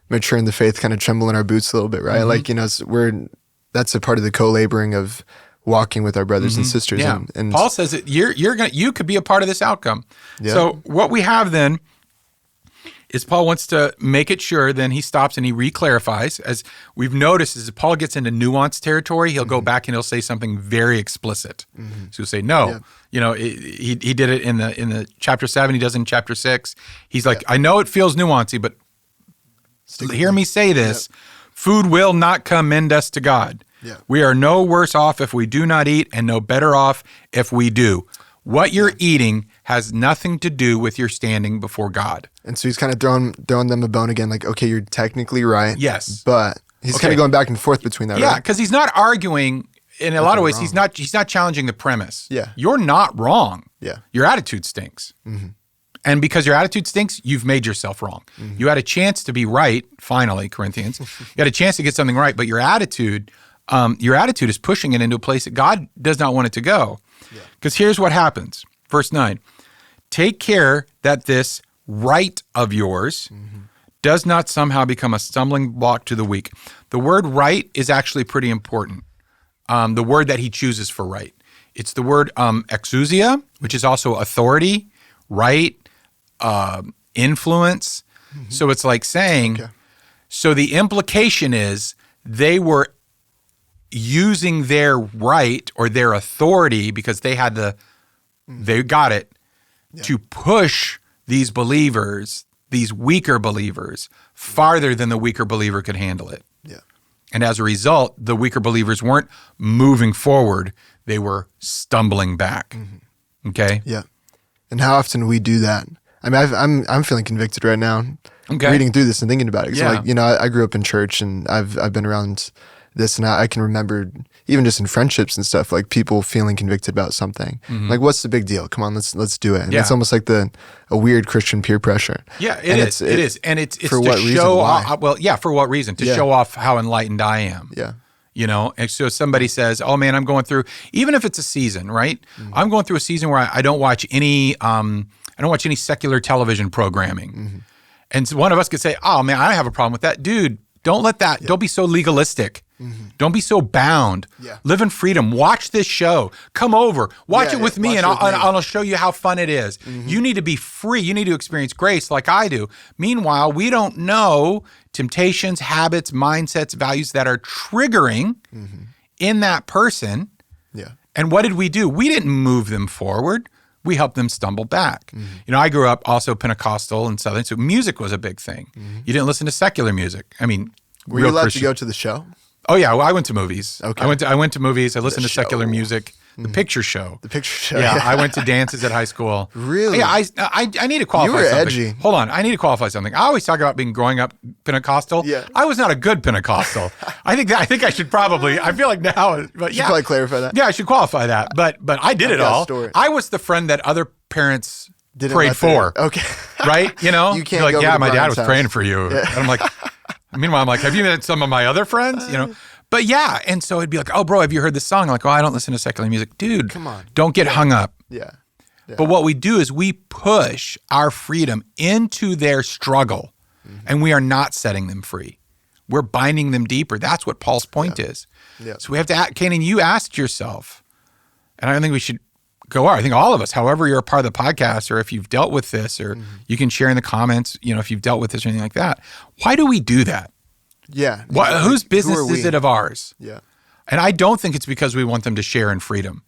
mature in the faith kind of tremble in our boots a little bit, right? Like, that's a part of the co-laboring of walking with our brothers and sisters. Yeah. And Paul says that you could be a part of this outcome. Yeah. So what we have then is Paul wants to make it sure, then he stops and he re-clarifies. As we've noticed, as Paul gets into nuanced territory, he'll go back and he'll say something very explicit. So he'll say, no, he did it in the chapter 7, he does it in chapter 6. He's like, I know it feels nuancy, but hear me say this, food will not commend us to God. Yeah. We are no worse off if we do not eat and no better off if we do. What you're eating has nothing to do with your standing before God. And so he's kind of throwing them a bone again, like, okay, you're technically right. Yes. But he's kind of going back and forth between that, Yeah, right? because he's not arguing in a lot of ways. He's not challenging the premise. Yeah. You're not wrong. Yeah. Your attitude stinks. And because your attitude stinks, you've made yourself wrong. You had a chance to be right, finally, Corinthians. You had a chance to get something right, but your attitude is pushing it into a place that God does not want it to go. Because here's what happens. Verse 9, take care that this right of yours does not somehow become a stumbling block to the weak. The word right is actually pretty important. The word that he chooses for right. It's the word exousia, which is also authority, right, influence. So it's like saying, so the implication is they were using their right or their authority because they had they got it to push these believers, these weaker believers, farther than the weaker believer could handle it. Yeah. And as a result, the weaker believers weren't moving forward, they were stumbling back. Okay? Yeah. And how often we do that? I mean, I'm feeling convicted right now, reading through this and thinking about it. Like, I grew up in church and I've been around this, and I can remember even just in friendships and stuff, like people feeling convicted about something. Like, what's the big deal? Come on, let's do it. And it's almost like a weird Christian peer pressure. Yeah, it is. And it's for to what reason? show Why? For what reason? To show off how enlightened I am. Yeah. And so somebody says, oh man, I'm going through, even if it's a season, right? I'm going through a season where I don't watch any secular television programming. And so one of us could say, oh man, I have a problem with that. Dude, don't be so legalistic. Don't be so bound. Live in freedom. Watch this show. Come over. Watch it with me, and I'll show you how fun it is. You need to be free. You need to experience grace like I do. Meanwhile, we don't know temptations, habits, mindsets, values that are triggering in that person. Yeah. And what did we do? We didn't move them forward. We helped them stumble back. I grew up also Pentecostal and Southern, so music was a big thing. You didn't listen to secular music. I mean, were you allowed to go to the show? Oh yeah, well, I went to movies. Okay. I went to movies. I listened to secular music. The picture show. The picture show. Yeah, I went to dances at high school. Really? Yeah, I need to qualify You were something. edgy. Hold on, I need to qualify something. I always talk about growing up Pentecostal. Yeah. I was not a good Pentecostal. I think I should probably. I feel like now, but yeah, probably clarify that. Yeah, I should qualify that. But I did it all. I was the friend that other parents prayed for. Okay. Right? You can't You're like, go yeah, to my dad Brian's was house. praying for you. Yeah. And I'm like, meanwhile, I'm like, have you met some of my other friends? But yeah, and so it'd be like, oh, bro, have you heard this song? I'm like, oh, I don't listen to secular music. Dude, come on. Don't get hung up. Yeah. But what we do is we push our freedom into their struggle, and we are not setting them free. We're binding them deeper. That's what Paul's point is. Yeah. So we have to, Canaan, you asked yourself, and I don't think we should go on. I think all of us, however you're a part of the podcast, or if you've dealt with this, or you can share in the comments, if you've dealt with this or anything like that. Why do we do that? Yeah. Whose business is it of ours? Yeah. And I don't think it's because we want them to share in freedom.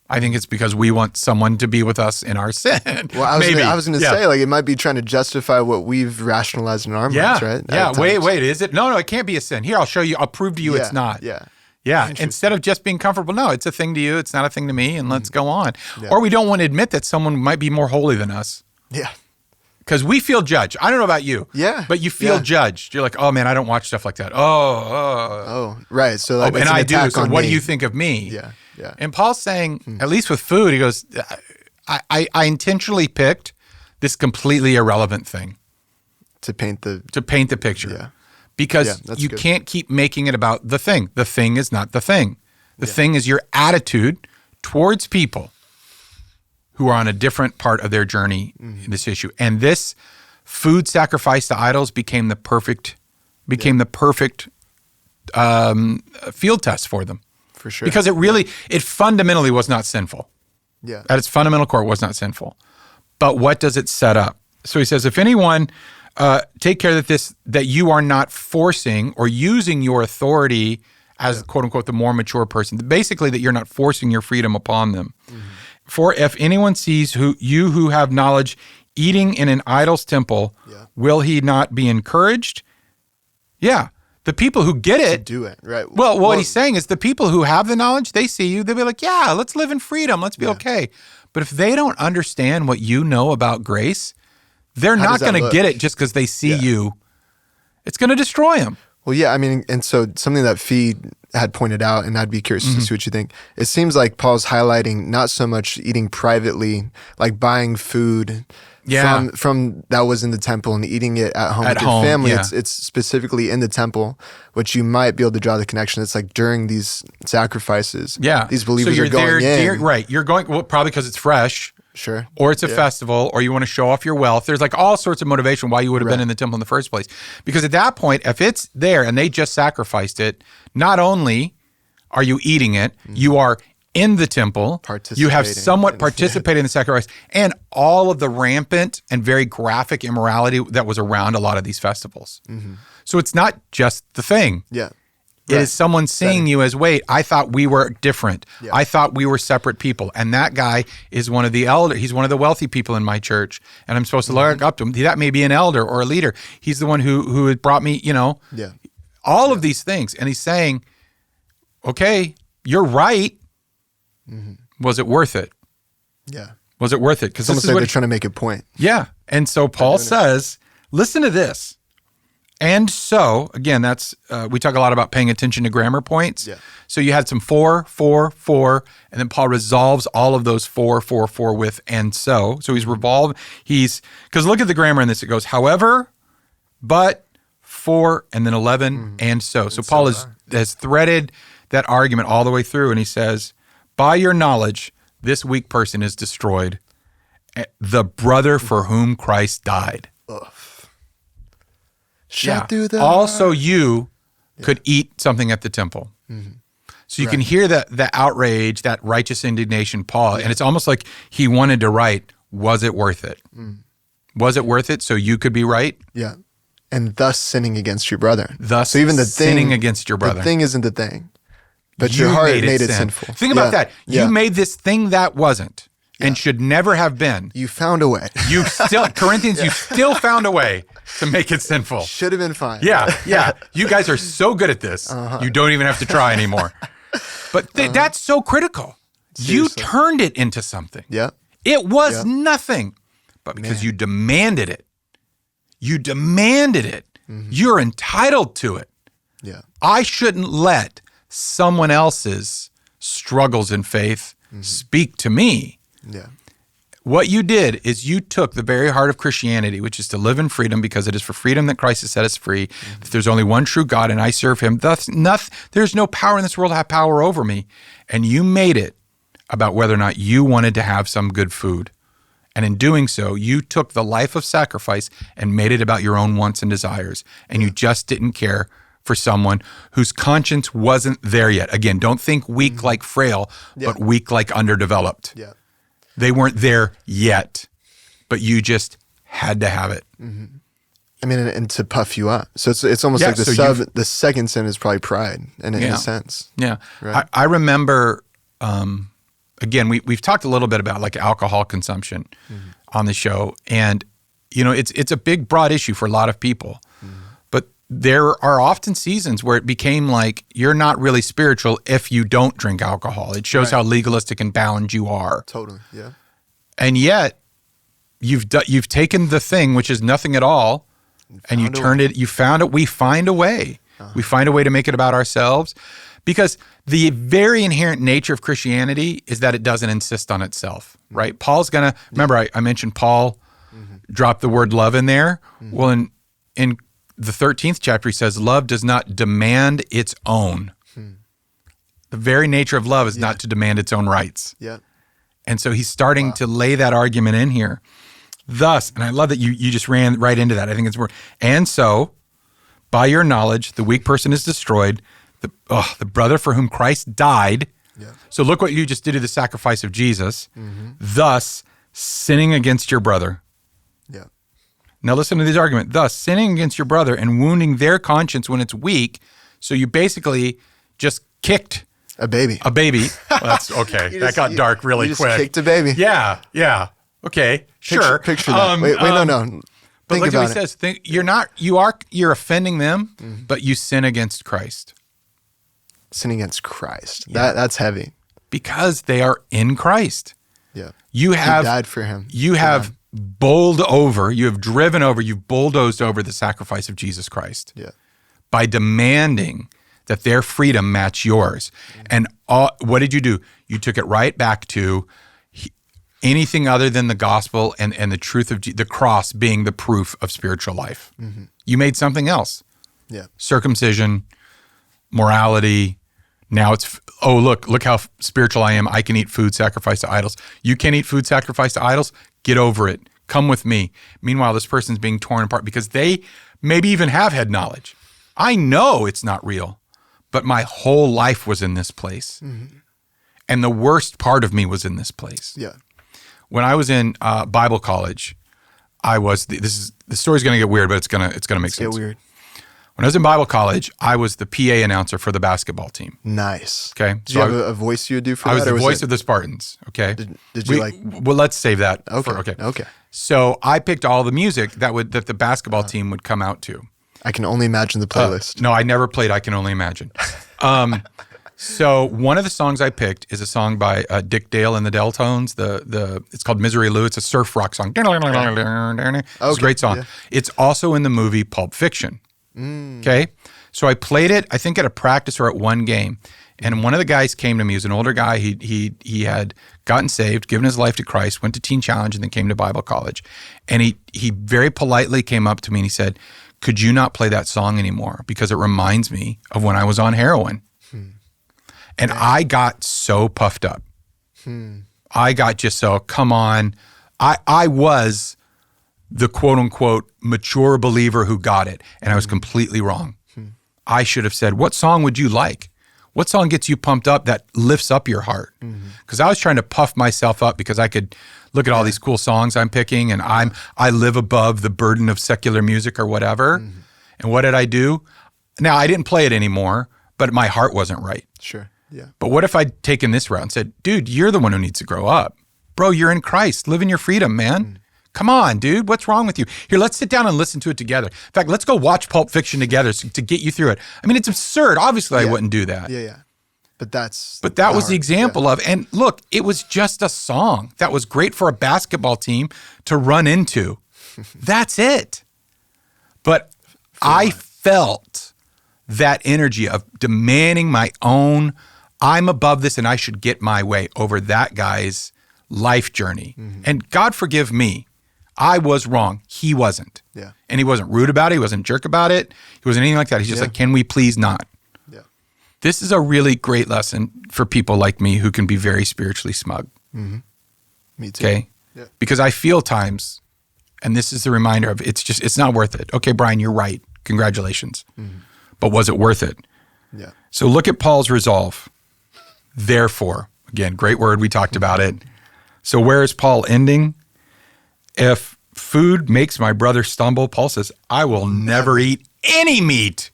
I think it's because we want someone to be with us in our sin. Well, I was going to say, like, it might be trying to justify what we've rationalized in our minds, right? Yeah. Wait, is it? No, it can't be a sin. Here, I'll show you. I'll prove to you it's not. Yeah. Yeah. Instead of just being comfortable, no, it's a thing to you. It's not a thing to me, and let's go on. Yeah. Or we don't want to admit that someone might be more holy than us. Yeah. Because we feel judged. I don't know about you. Yeah. But you feel judged. You're like, oh man, I don't watch stuff like that. Oh, right. So like, and I do. So what do you think of me? Yeah. Yeah. And Paul's saying, at least with food, he goes, I intentionally picked this completely irrelevant thing to paint the picture. Yeah. Because you can't keep making it about the thing. The thing is not the thing. The thing is your attitude towards people who are on a different part of their journey in this issue. And this food sacrifice to idols became the perfect field test for them. For sure. Because it fundamentally was not sinful. Yeah. At its fundamental core, it was not sinful. But what does it set up? So he says, if anyone take care that you are not forcing or using your authority as quote unquote the more mature person, basically that you're not forcing your freedom upon them. For if anyone sees you who have knowledge eating in an idol's temple, will he not be encouraged? Yeah. The people who get it. Do it, right. Well, what he's saying is the people who have the knowledge, they see you, they'll be like, yeah, let's live in freedom. Let's be okay. But if they don't understand what you know about grace, they're not going to get it just because they see you. It's going to destroy them. Well, yeah, I mean, and so something that Fee had pointed out, and I'd be curious to see what you think. It seems like Paul's highlighting not so much eating privately, like buying food from that was in the temple and eating it at home with your family. Yeah. It's specifically in the temple, which you might be able to draw the connection. It's like during these sacrifices, these believers are going in. Right, you're going, probably because it's fresh. Sure. Or it's a festival, or you want to show off your wealth. There's like all sorts of motivation why you would have been in the temple in the first place. Because at that point, if it's there and they just sacrificed it, not only are you eating it, you are in the temple. You have somewhat participated in the sacrifice and all of the rampant and very graphic immorality that was around a lot of these festivals. So it's not just the thing. Yeah. It is someone seeing you as, wait, I thought we were different. Yeah. I thought we were separate people. And that guy is one of the elders. He's one of the wealthy people in my church. And I'm supposed to look up to him. That may be an elder or a leader. He's the one who had brought me, all of these things. And he's saying, okay, you're right. Was it worth it? Yeah. Was it worth it? Because almost like they're trying to make a point. Yeah. And so Paul says, listen to this. And so, again, that's we talk a lot about paying attention to grammar points. Yeah. So you had some 4, 4, 4, and then Paul resolves all of those 4, 4, 4 with and so. So because look at the grammar in this. It goes, however, but, for, and then 11, and so. So Paul has threaded that argument all the way through, and he says, by your knowledge, this weak person is destroyed, the brother for whom Christ died. Ugh. Through the also, you could eat something at the temple. So you can hear the outrage, that righteous indignation, Paul, and it's almost like he wanted to write, was it worth it? Was it worth it so you could be right? Yeah. And thus sinning against your brother. So even sinning against your brother. The thing isn't the thing, but your heart made it sinful. Think about that. You made this thing that wasn't. And should never have been. You found a way. You still found a way to make it sinful. Should have been fine. Yeah. You guys are so good at this. You don't even have to try anymore. But that's so critical. Seriously. You turned it into something. Yeah. It was nothing. But because you demanded it. You're entitled to it. Yeah. I shouldn't let someone else's struggles in faith speak to me. Yeah. What you did is you took the very heart of Christianity, which is to live in freedom because it is for freedom that Christ has set us free. If there's only one true God and I serve him, there's no power in this world to have power over me. And you made it about whether or not you wanted to have some good food. And in doing so, you took the life of sacrifice and made it about your own wants and desires. And you just didn't care for someone whose conscience wasn't there yet. Again, don't think weak like frail, but weak like underdeveloped. Yeah. They weren't there yet, but you just had to have it. I mean, and to puff you up. So it's almost like the second sin is probably pride, in a sense. Yeah. Right? I remember, again, we've talked a little bit about like alcohol consumption on the show. And, it's a big, broad issue for a lot of people. But there are often seasons where it became like you're not really spiritual if you don't drink alcohol. It shows how legalistic and bound you are. Totally, yeah. And yet, you've taken the thing which is nothing at all, and you turned it. You found it. We find a way. We find a way to make it about ourselves, because the very inherent nature of Christianity is that it doesn't insist on itself, right? Paul's gonna remember. I mentioned Paul dropped the word love in there. Well, in the 13th chapter, he says, love does not demand its own. The very nature of love is not to demand its own rights. Yeah. And so he's starting to lay that argument in here. Thus, and I love that you just ran right into that. I think it's more. And so, by your knowledge, the weak person is destroyed, the brother for whom Christ died. Yeah. So look what you just did to the sacrifice of Jesus. Thus, sinning against your brother. Yeah. Now listen to this argument. Thus, sinning against your brother and wounding their conscience when it's weak. So you basically just kicked a baby. Well, that's okay. That got dark really quick. Just kicked a baby. Yeah. Okay. Sure. Picture that. Wait, no. But Think look about what he says. You're offending them, but you sin against Christ. Sin against Christ. Yeah. That's heavy. Because they are in Christ. Yeah. He died for him. You have driven over, you've bulldozed over the sacrifice of Jesus Christ. Yeah. By demanding that their freedom match yours. And what did you do? You took it right back to anything other than the gospel and the truth of the cross being the proof of spiritual life. You made something else. Yeah. Circumcision, morality. Now it's, look how spiritual I am. I can eat food sacrificed to idols. You can't eat food sacrificed to idols? Get over it. Come with me. Meanwhile, this person's being torn apart because they maybe even have head knowledge. I know it's not real, but my whole life was in this place. And the worst part of me was in this place. Yeah. When I was in Bible college, the story's going to get weird, but it's going to make sense. Get weird. When I was in Bible college, I was the PA announcer for the basketball team. Nice. Okay. Did you have a voice you would do for that? I was the voice of the Spartans. Okay. Did you Well, let's save that. Okay. Okay. So I picked all the music that the basketball team would come out to. I can only imagine the playlist. No, I never played I Can Only Imagine. So one of the songs I picked is a song by Dick Dale and the Deltones. It's called Misery Lou. It's a surf rock song. It's a great song. Yeah. It's also in the movie Pulp Fiction. Okay. So I played it, I think at a practice or at one game. And one of the guys came to me. He was an older guy. He had gotten saved, given his life to Christ, went to Teen Challenge, and then came to Bible college. And he very politely came up to me and he said, "Could you not play that song anymore? Because it reminds me of when I was on heroin." And I got so puffed up. I got just so, come on. I was the quote unquote mature believer who got it. And I was completely wrong. I should have said, what song would you like? What song gets you pumped up that lifts up your heart? Because I was trying to puff myself up because I could look at all these cool songs I'm picking and I live above the burden of secular music or whatever. And what did I do? Now, I didn't play it anymore, but my heart wasn't right. Sure. Yeah. But what if I'd taken this route and said, dude, you're the one who needs to grow up. Bro, you're in Christ. Live in your freedom, man. Come on, dude. What's wrong with you? Here, let's sit down and listen to it together. In fact, let's go watch Pulp Fiction together to get you through it. I mean, it's absurd. Obviously, I wouldn't do that. Yeah. But that was the example of, and look, it was just a song that was great for a basketball team to run into. That's it. But I felt that energy of demanding my own, I'm above this and I should get my way over that guy's life journey. And God forgive me. I was wrong. He wasn't. Yeah. And he wasn't rude about it. He wasn't a jerk about it. He wasn't anything like that. He's just like, can we please not? Yeah. This is a really great lesson for people like me who can be very spiritually smug. Me too. Okay? Yeah. Because I feel times, and this is the reminder of it's not worth it. Okay, Brian, you're right. Congratulations. But was it worth it? Yeah. So look at Paul's resolve. Therefore, again, great word. We talked about it. So where is Paul ending? If food makes my brother stumble, Paul says, I will never eat any meat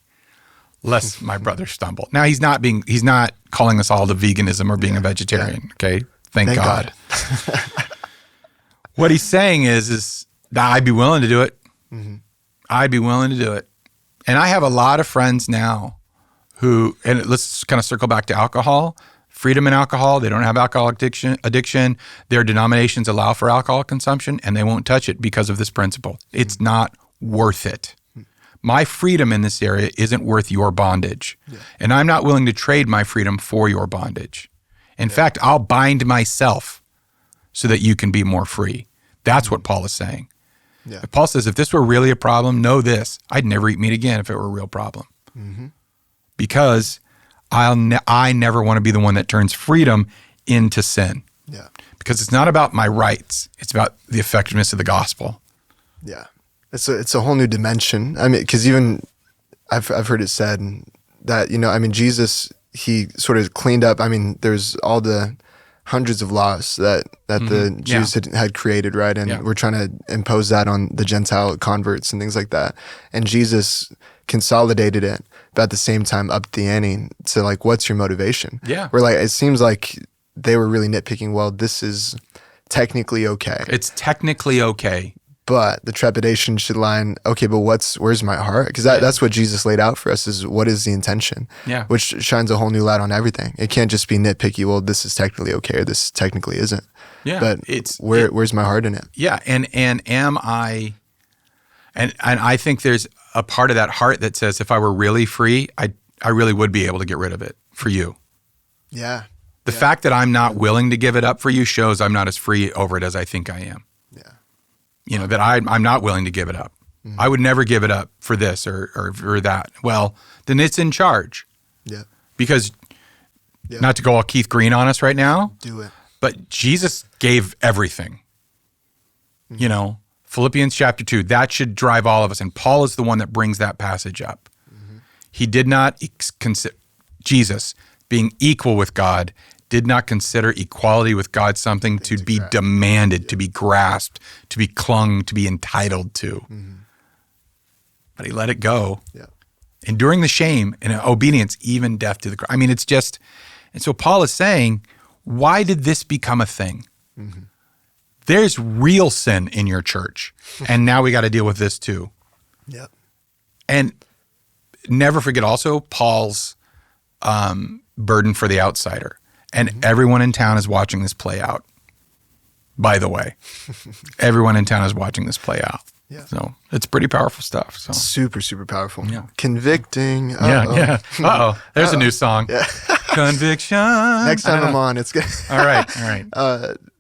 lest my brother stumble. Now he's not calling us all to veganism or being a vegetarian. Okay. Thank God. What he's saying is I'd be willing to do it. I'd be willing to do it. And I have a lot of friends now who, and let's kind of circle back to alcohol. freedom in alcohol. They don't have alcohol addiction. Their denominations allow for alcohol consumption, and they won't touch it because of this principle. It's not worth it. My freedom in this area isn't worth your bondage. Yeah. And I'm not willing to trade my freedom for your bondage. In fact, I'll bind myself so that you can be more free. That's what Paul is saying. Yeah. Paul says, if this were really a problem, know this: I'd never eat meat again if it were a real problem. Because I never want to be the one that turns freedom into sin. Yeah. Because it's not about my rights. It's about the effectiveness of the gospel. Yeah. It's a whole new dimension. I mean, because even I've heard it said that, Jesus, he sort of cleaned up. I mean, there's all the hundreds of laws that the Jews had created, right? And we're trying to impose that on the Gentile converts and things like that. And Jesus consolidated it, but at the same time upped the ante to like, what's your motivation? Yeah. Where like, it seems like they were really nitpicking, well, this is technically okay. It's technically okay. But the trepidation should lie in, okay, but where's my heart? Because that's what Jesus laid out for us, is what is the intention? Yeah. Which shines a whole new light on everything. It can't just be nitpicky, well, this is technically okay, or this technically isn't. Yeah. But where's my heart in it? Yeah, and am I, and I think there's a part of that heart that says, if I were really free, I really would be able to get rid of it for you. Yeah. The fact that I'm not willing to give it up for you shows I'm not as free over it as I think I am. That I'm not willing to give it up. Mm-hmm. I would never give it up for this or for that. Well, then it's in charge. Yeah. Because, not to go all Keith Green on us right now. Do it. But Jesus gave everything. Mm-hmm. Philippians chapter 2, that should drive all of us. And Paul is the one that brings that passage up. Mm-hmm. He did not consider, Jesus being equal with God, did not consider equality with God something to be demanded, to be grasped, to be clung, to be entitled to. Mm-hmm. But he let it go, enduring the shame and obedience, even death to the cross. I mean, it's just, and so Paul is saying, why did this become a thing? Mm-hmm. There's real sin in your church, and now we got to deal with this too. Yep. And never forget also Paul's burden for the outsider. And everyone in town is watching this play out, by the way. Everyone in town is watching this play out. Yeah. So it's pretty powerful stuff. So super, super powerful. Yeah. Convicting. Yeah. There's a new song. Yeah. Conviction. Next time I'm on, it's good. All right.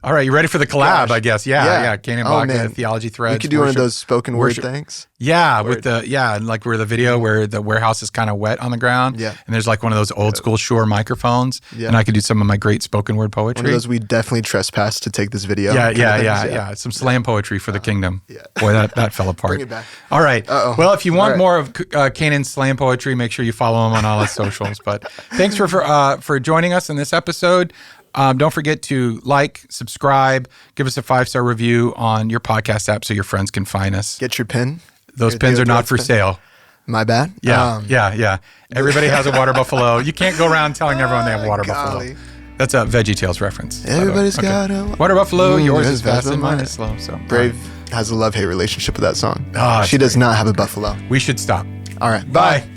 All right, you ready for the collab, I guess? Yeah. Canaan Baca, Theology Threads. We could do one of those spoken word things. Yeah, with like where the video where the warehouse is kind of wet on the ground. Yeah. And there's like one of those old school Shure microphones. Yeah. And I could do some of my great spoken word poetry. One of those we definitely trespassed to take this video. Yeah. Some slam poetry for the kingdom. Yeah. Boy, that fell apart. Bring it back. All right. Uh-oh. Well, if you want more of Canaan's slam poetry, make sure you follow him on all his socials. But thanks for joining us in this episode. Don't forget to subscribe, give us a 5-star review on your podcast app so your friends can find us. Get your pin. Those pins are not for sale. My bad. Yeah. Everybody has a water buffalo. You can't go around telling everyone they have water buffalo. That's a VeggieTales reference. Everybody's got a water buffalo. Yours is fast and mine is slow. So Brave has a love-hate relationship with that song. She does not have a buffalo. We should stop. All right. Bye.